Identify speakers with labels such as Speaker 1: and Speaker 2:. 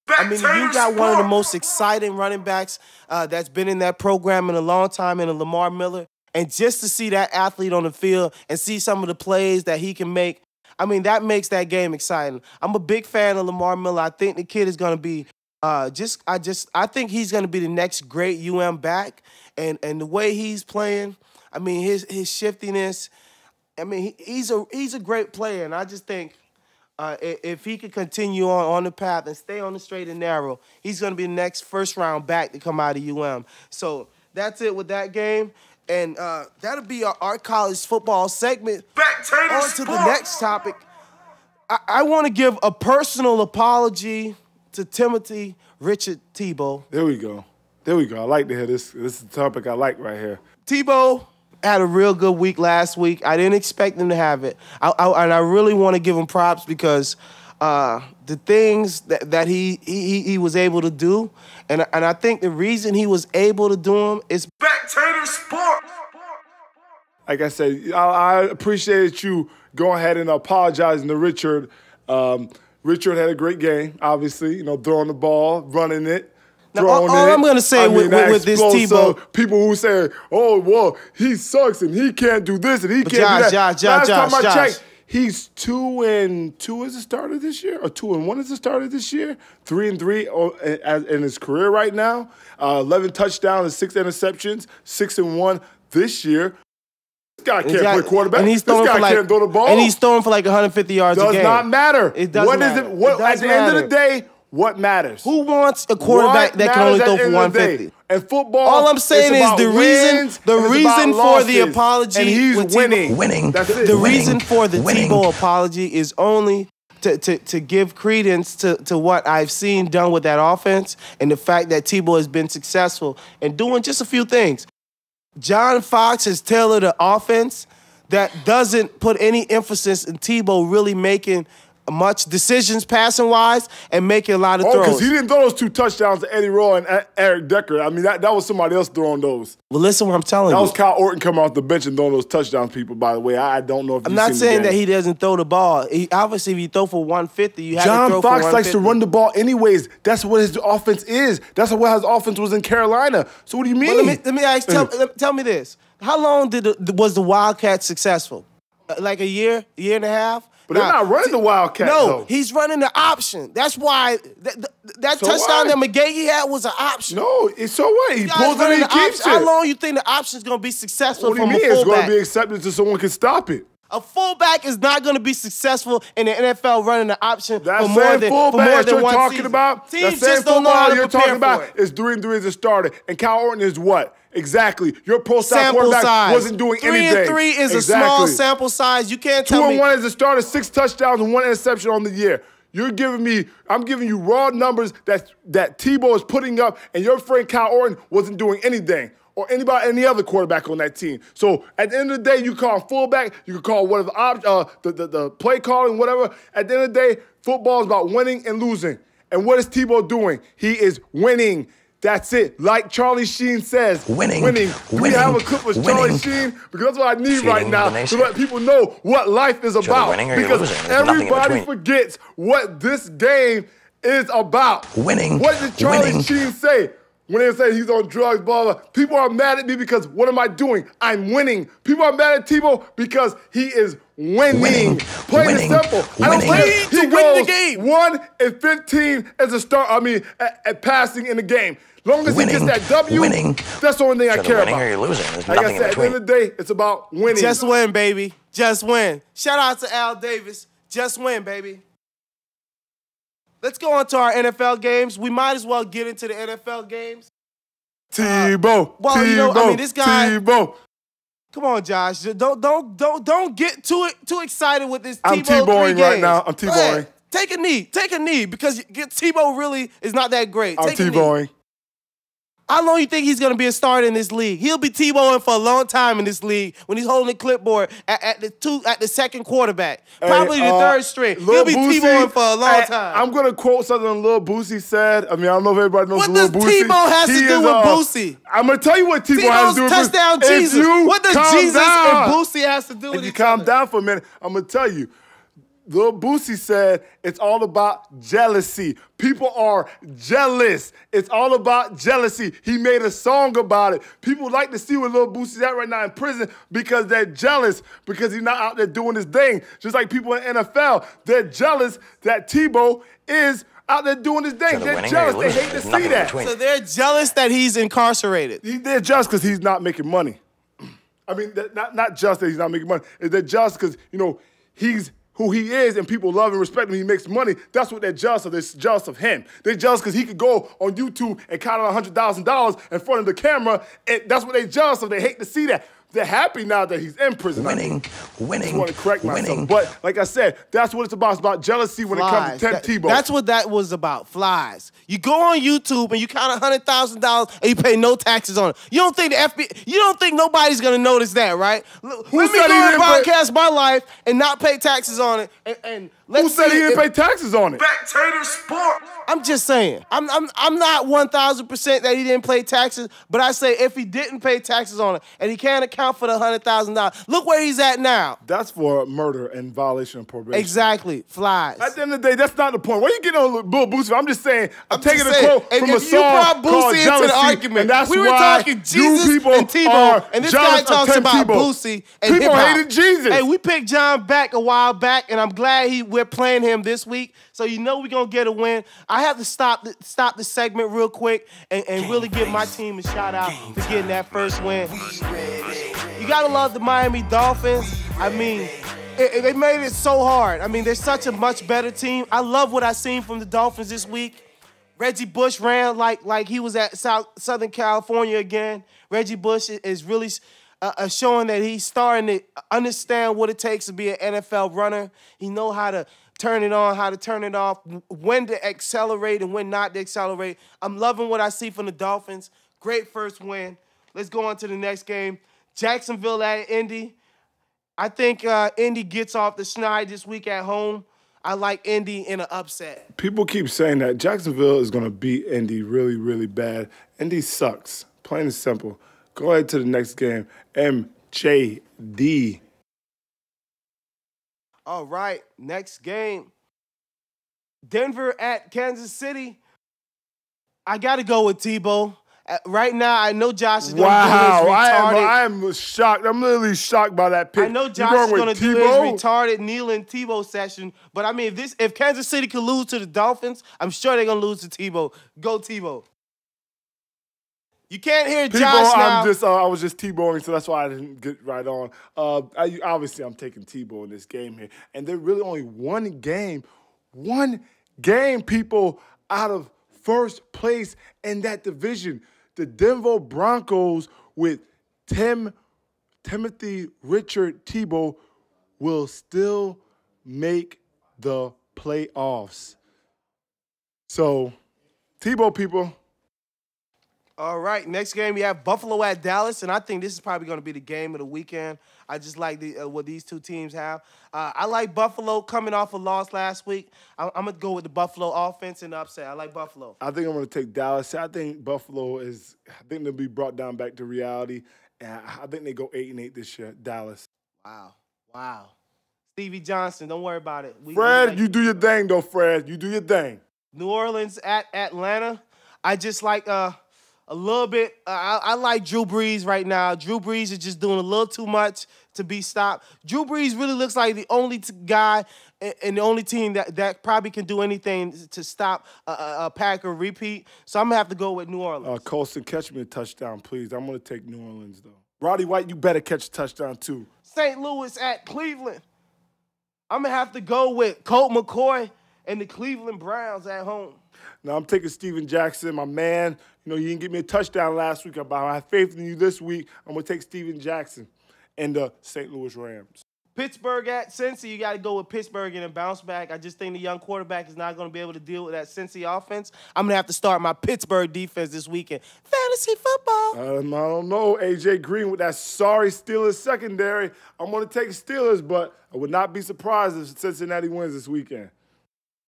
Speaker 1: I mean, you got one of the most exciting running backs that's been in that program in a long time in Lamar Miller. And just to see that athlete on the field and see some of the plays that he can make, I mean, that makes that game exciting. I'm a big fan of Lamar Miller. I think the kid is going to be I think he's going to be the next great back. And the way he's playing, I mean, his shiftiness, I mean, he's a great player. And I just think if he could continue on the path and stay on the straight and narrow, he's going to be the next first-round back to come out of So that's it with that game. And that'll be our college football segment. On to the next topic. I want to give a personal apology to Timothy Richard Tebow.
Speaker 2: There we go. I like to hear this. This is the topic I like right here.
Speaker 1: Tebow had a real good week last week. I didn't expect him to have it. And I really want to give him props because the things that he was able to do, and I think the reason he was able to do them is Spectator Sports.
Speaker 2: Like I said, I appreciate you going ahead and apologizing to Richard. Richard had a great game, obviously, throwing the ball, running it.
Speaker 1: Now, all I'm going to say with this Tebow.
Speaker 2: People who say, oh, well, he sucks and he can't do this and he can't do that. Last time I checked, he's 2-2 as a starter this year, or 2-1 as a starter this year, 3-3 in his career right now, 11 touchdowns and 6 interceptions, 6-1 this year. This guy can't play quarterback.
Speaker 1: And
Speaker 2: this guy can't throw the ball.
Speaker 1: And he's throwing for like 150 yards a game.
Speaker 2: Does not matter.
Speaker 1: It doesn't matter.
Speaker 2: At the end of the day, what matters?
Speaker 1: Who wants a quarterback that can only throw for 150?
Speaker 2: And football,
Speaker 1: all I'm saying is the reason for the apology,
Speaker 2: and he's winning.
Speaker 1: That's it. The reason for the Tebow apology is only to give credence to what I've seen done with that offense and the fact that Tebow has been successful in doing just a few things. John Fox has tailored an offense that doesn't put any emphasis in Tebow really making much decisions passing-wise and making a lot of throws.
Speaker 2: Because he didn't throw those 2 touchdowns to Eddie Rowe and Eric Decker. I mean, that was somebody else throwing those.
Speaker 1: Well, listen what I'm telling you.
Speaker 2: That was Kyle Orton coming off the bench and throwing those touchdowns, people, by the way. I don't know if
Speaker 1: I'm not saying that he doesn't throw the ball. Obviously, if you throw for 150, you have to throw for 150.
Speaker 2: John Fox likes to run the ball anyways. That's what his offense is. That's what his offense was in Carolina. So what do you mean?
Speaker 1: Well, let me ask, tell me this. How long was the Wildcats successful? Like a year and a half?
Speaker 2: But they're not running the Wildcats,
Speaker 1: though. He's running the option. That's why that touchdown that McGahee had was an option.
Speaker 2: No, so what? He pulls it and he keeps it.
Speaker 1: How long you think the option is going to be successful from a fullback?
Speaker 2: What do you mean it's going to be accepted so someone can stop it?
Speaker 1: A fullback is not going to be successful in the NFL running the option for more than one season. Teams just don't know how to prepare for it.
Speaker 2: Is 3-3 as a starter, and Kyle Orton is what? Exactly. Your pro-style quarterback wasn't doing anything.
Speaker 1: 3-3 is a small sample size. You can't tell me.
Speaker 2: 2-1 as a starter, 6 touchdowns and 1 interception on the year. I'm giving you raw numbers that Tebow is putting up, and your friend Kyle Orton wasn't doing anything. Or any other quarterback on that team. So at the end of the day, you call fullback, you can call whatever the play calling, whatever. At the end of the day, football is about winning and losing. And what is Tebow doing? He is winning. That's it. Like Charlie Sheen says, winning. Do we have a clip with Charlie Sheen? Because that's what I need right now to let people know what life is about. Because everybody forgets what this game is about.
Speaker 3: Winning.
Speaker 2: What did Charlie Sheen say? When they say he's on drugs, blah, blah, people are mad at me because what am I doing? I'm winning. People are mad at Tebow because he is winning. Plain and simple. I don't care. He
Speaker 1: win the game.
Speaker 2: 1-15 as a start. At passing in the game. Long as he gets that W, that's the only thing I care about.
Speaker 3: Winning or you're losing. There's
Speaker 2: like I said, at the end of the day, it's about winning.
Speaker 1: Just win, baby. Just win. Shout out to Al Davis. Just win, baby. Let's go on to our NFL games. We might as well get into the NFL games.
Speaker 2: Tebow.
Speaker 1: This guy.
Speaker 2: Tebow.
Speaker 1: Come on, Josh. Don't get too excited with this Tebow.
Speaker 2: I'm Tebowing right now. I'm Tebowing.
Speaker 1: Take a knee because Tebow really is not that great.
Speaker 2: I'm Tebowing.
Speaker 1: How long you think he's going to be a starter in this league? He'll be Tebowing for a long time in this league when he's holding the clipboard at the second quarterback. Probably the third string. He'll be Tebowing for a long time.
Speaker 2: I'm going to quote something Lil Boosie said. I don't know if everybody knows Lil Boosie.
Speaker 1: What does Tebow have to do with Boosie?
Speaker 2: I'm going to tell you what Tebow has to do with Boosie.
Speaker 1: Touchdown Jesus. What does Jesus and Boosie has to do with each other?
Speaker 2: If you calm down for a minute, I'm going to tell you. Lil Boosie said it's all about jealousy. People are jealous. It's all about jealousy. He made a song about it. People like to see where Lil Boosie's at right now in prison because they're jealous because he's not out there doing his thing. Just like people in NFL, they're jealous that Tebow is out there doing his thing. They're jealous. They hate to see that.
Speaker 1: So they're jealous that he's incarcerated.
Speaker 2: They're jealous because he's not making money. I mean, not just that he's not making money. They're jealous because, you know, he's who he is and people love and respect him. He makes money. That's what they're jealous of. They're jealous of him. They're jealous because he could go on YouTube and count on $100,000 in front of the camera. And that's what they're jealous of. They hate to see that. They're happy now that he's in prison.
Speaker 3: Winning.
Speaker 2: I just want to correct myself. But like I said, that's what it's about. It's about jealousy when it comes to Tim Tebow.
Speaker 1: That's what that was about, flies. You go on YouTube and you count $100,000 and you pay no taxes on it. You don't think the FBI, you don't think nobody's going to notice that, right? Let me go and broadcast my life and not pay taxes on it. And
Speaker 2: who said he didn't pay taxes on it?
Speaker 1: Spectator Sport. I'm just saying. I'm not 1,000% that he didn't pay taxes, but I say if he didn't pay taxes on it and he can't account for the $100,000, look where he's at now.
Speaker 2: That's for murder and violation of probation.
Speaker 1: Exactly. Flies.
Speaker 2: At the end of the day, that's not the point. Where you getting on Lil Boosie? I'm just saying, I'm taking a quote from a song called Jealousy,
Speaker 1: argument,
Speaker 2: and that's
Speaker 1: we were
Speaker 2: why
Speaker 1: talking Jesus
Speaker 2: you people
Speaker 1: and Tebow, and this guy talks about
Speaker 2: Tebow.
Speaker 1: Boosie and
Speaker 2: people
Speaker 1: hip-hop.
Speaker 2: hated Jesus.
Speaker 1: Hey, we picked John Beck a while back, and I'm glad we're playing him this week. So you know we're gonna get a win. I have to stop the segment real quick and really give my team a shout out for getting that first win. You gotta love the Miami Dolphins. I mean, they made it so hard. I mean, they're such a much better team. I love what I've seen from the Dolphins this week. Reggie Bush ran like he was at Southern California again. Reggie Bush is really showing that he's starting to understand what it takes to be an NFL runner. He knows how to turn it on, how to turn it off, when to accelerate and when not to accelerate. I'm loving what I see from the Dolphins. Great first win. Let's go on to the next game. Jacksonville at Indy. I think Indy gets off the schneid this week at home. I like Indy in an upset.
Speaker 2: People keep saying that Jacksonville is going to beat Indy really, really bad. Indy sucks, plain and simple. Go ahead to the next game. MJD.
Speaker 1: All right, next game. Denver at Kansas City. I got to go with Tebow. Right now, I know Josh is going to do his retarded.
Speaker 2: I am shocked. I'm literally shocked by that pick.
Speaker 1: I know Josh is going to do his retarded kneeling Tebow session. But, I mean, if Kansas City could lose to the Dolphins, I'm sure they're going to lose to Tebow. Go Tebow. You can't hear Josh now.
Speaker 2: I was just Tebowing, so that's why I didn't get right on. Obviously, I'm taking Tebow in this game here. And they're really only one game, people, out of first place in that division. The Denver Broncos with Timothy Richard Tebow will still make the playoffs. So, Tebow, people.
Speaker 1: All right, next game, we have Buffalo at Dallas, and I think this is probably going to be the game of the weekend. I just like what these two teams have. I like Buffalo coming off a loss last week. I'm going to go with the Buffalo offense in the upset. I like Buffalo.
Speaker 2: I think I'm going to take Dallas. I think Buffalo I think they'll be brought down back to reality, and I think they go 8-8 this year, Dallas.
Speaker 1: Wow. Stevie Johnson, don't worry about it.
Speaker 2: Fred, you do your thing, though, Fred. You do your thing.
Speaker 1: New Orleans at Atlanta. I just like a little bit. I like Drew Brees right now. Drew Brees is just doing a little too much to be stopped. Drew Brees really looks like the only guy and the only team that probably can do anything to stop a Packer repeat. So I'm going to have to go with New Orleans.
Speaker 2: Colson, catch me a touchdown, please. I'm going to take New Orleans, though. Roddy White, you better catch a touchdown, too.
Speaker 1: St. Louis at Cleveland. I'm going to have to go with Colt McCoy and the Cleveland Browns at home.
Speaker 2: Now, I'm taking Steven Jackson, my man. You know, you didn't give me a touchdown last week. I have faith in you this week. I'm going to take Steven Jackson and the St. Louis Rams.
Speaker 1: Pittsburgh at Cincy. You got to go with Pittsburgh and then bounce back. I just think the young quarterback is not going to be able to deal with that Cincy offense. I'm going to have to start my Pittsburgh defense this weekend. Fantasy football.
Speaker 2: I don't know. A.J. Green with that sorry Steelers secondary. I'm going to take Steelers, but I would not be surprised if Cincinnati wins this weekend.